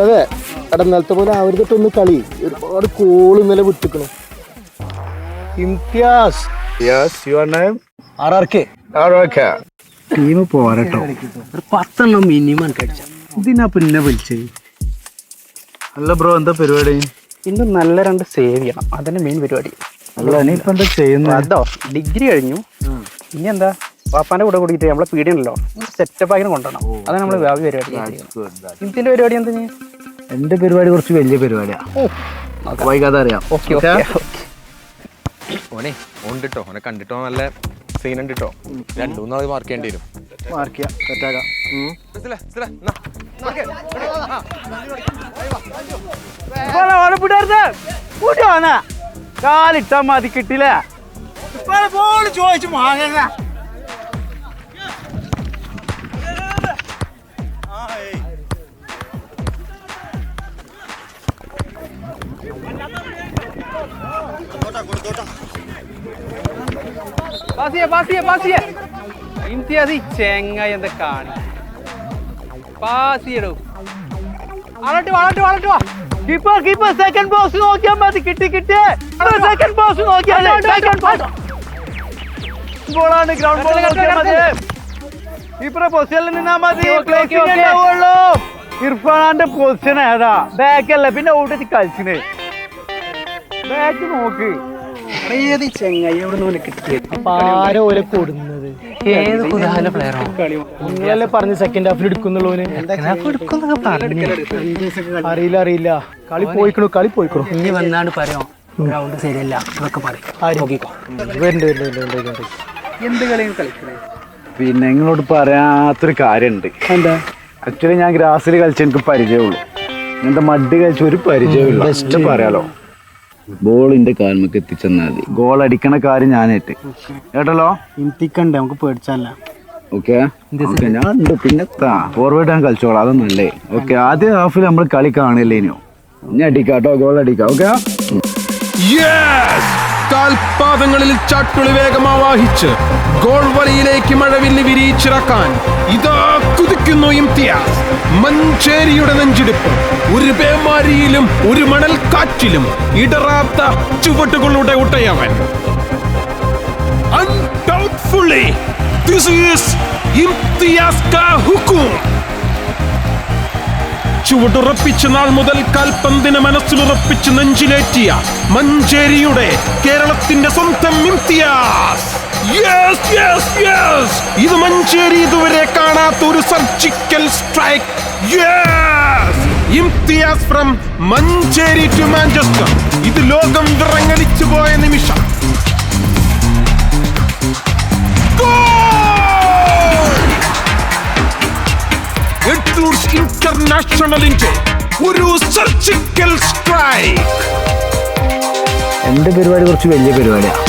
അതെ ഇന്നലത്തെ പോലെ അവരുതൊട്ടൊന്ന് കളി ഒരുപാട് കോൾ ഇന്നലെ വിട്ടിക്കണു. ഇംതിയാസ് ടീം പോരട്ടോ, ഒരു 10 മിനിമം കഴിച്ച. ഇതിനാ പിന്നെ വിളിച്ചത്. അല്ല ബ്രോ, എന്താ പരിപാടി? ഇന്ന് നല്ല 2 സേവ് ചെയ്യണം, അതന്നെ മെയിൻ പരിപാടി. അല്ല ഇനിയിപ്പോ എന്താ ചെയ്യുന്നത്? അതോ ഡിഗ്രി കഴിഞ്ഞു, ഇനി എന്താ പാപ്പാന്റെ കൂടെ കൂടിയിട്ട് നമ്മളെ പീടിയല്ലോ സെറ്റപ്പ് ആക്കി കൊണ്ടുവരണം. അതാണ് നമ്മള് ഭാവി പരിപാടി. ഇതിന്റെ പരിപാടി എന്താ? എന്റെ പരിപാടി കുറച്ച് വലിയ പരിപാടിയാ, വൈകാതെ അറിയാം. ഓനെ ഓണ്ടിട്ടോ, ഓനെ കണ്ടിട്ടോ നല്ല സീൻ ഉണ്ട് കേട്ടോ. 2-3 നാൾ മാർക്ക് ചെയ്യേണ്ടി വരും. മാർക്ക് ചെയ്യാം, സെറ്റാക്കാം. കാലിട്ടാ മതി, കിട്ടില്ല. ചോദിച്ചു വാങ്ങ. ഇംതിയാസ് ചെങ്ങായി എന്താ കാണി പാസിയടോ. കീപ്പർ സെക്കൻഡ് ബോക്സ് നോക്കിയാൽ മതി. കിട്ടി സെക്കൻഡ് ബോക്സ് നോക്കിയാൽ ബോളാണ്. ഗ്രൗണ്ട് ബോൾ നോക്കിയാൽ മതി. കീപ്പറെ പൊസിഷനിൽ നിന്നാ മതി. ഇർഫാന്റെ പൊസിഷൻ ഏതാ? ബാക്കല്ല, പിന്നെ ഓടിച്ച് കളിച്ചിന്. ബാക്ക് നോക്ക്. നിങ്ങളല്ലേ പറഞ്ഞ സെക്കൻഡ് ഹാഫിൽ എടുക്കുന്നുള്ളൂന്. അറിയില്ല, കളി പോയിക്കണു. ഇനി വന്നാണ് പറയാം ഗ്രൗണ്ട് ശരിയല്ല എന്നൊക്കെ പറയും. എന്ത് കളിയും കളിക്കണേ. പിന്നെ നിങ്ങളോട് പറയാത്തൊരു കാര്യമുണ്ട്. എന്താ? ആക്ച്വലി ഞാൻ ഗ്രാസിൽ കളിച്ച എനിക്ക് പരിചയമുള്ളൂ, ഇങ്ങനത്തെ മഡ് കളിച്ച ഒരു പരിചയമില്ല. ബെസ്റ്റ് പറയാലോ. ബോളിന്റെ കാൽമക്ക് എത്തിച്ചെന്നാൽ മതി. ഗോൾ അടിക്കണ കാര്യം ഞാനേറ്റ് കേട്ടല്ലോ. ഇന്ത്യക്കണ്ടേ, നമുക്ക് പേടിച്ചല്ല. ഓക്കെ ഞാൻ ഉണ്ട്. പിന്നെ ഫോർവേഡ് ഞാൻ കളിച്ചോളാം, അതൊന്നല്ലേ. ഓക്കെ, ആദ്യ ഹാഫിൽ നമ്മൾ കളി കാണില്ലേ ഇനിയോ. ഇനി അടിക്കാട്ടോ, ഗോൾ അടിക്കാം. ഓക്കെ, കാൽപാദങ്ങളിൽ ചട്ടുളി വേഗമാവാഹിച്ച് ഗോൾ വലയിലേക്ക് മഴവില്ല് വിരിയിച്ചിറക്കാൻ ഇതാ കുതിക്കുന്നു ഇംതിയാസ്. മഞ്ചേരിയുടെ നെഞ്ചിടിപ്പ് ഒരു പേമാരിയിലും ഒരു മണൽക്കാറ്റിലും ഇടറാത്ത ചുവട്ടുകളുടെ ഉട്ടയവൻ. Undoubtedly, this is ഇംതിയാസ് കാ ഹുക്കും. ചുവടുറപ്പിച്ച നാൾ മുതൽ കാൽപന്തിനെ മനസ്സിലുറപ്പിച്ച് നെഞ്ചിലേറ്റിയ മഞ്ചേരിയുടെ കേരളത്തിന്റെ സ്വന്തം ഇംതിയാസ്. ഇത് മഞ്ചേരി ഇതുവരെ കാണാത്ത ഒരു surgical strike. Imtiaz from Manjeri to Manchester. ഇത് ലോകം വിറങ്ങലിച്ചു പോയ നിമിഷം. ഇന്റർനാഷണലിന്റെ ഒരു സർജിക്കൽ സ്ട്രൈക്ക്. എന്റെ പരിപാടി കുറച്ച് വലിയ പരിപാടിയാണ്.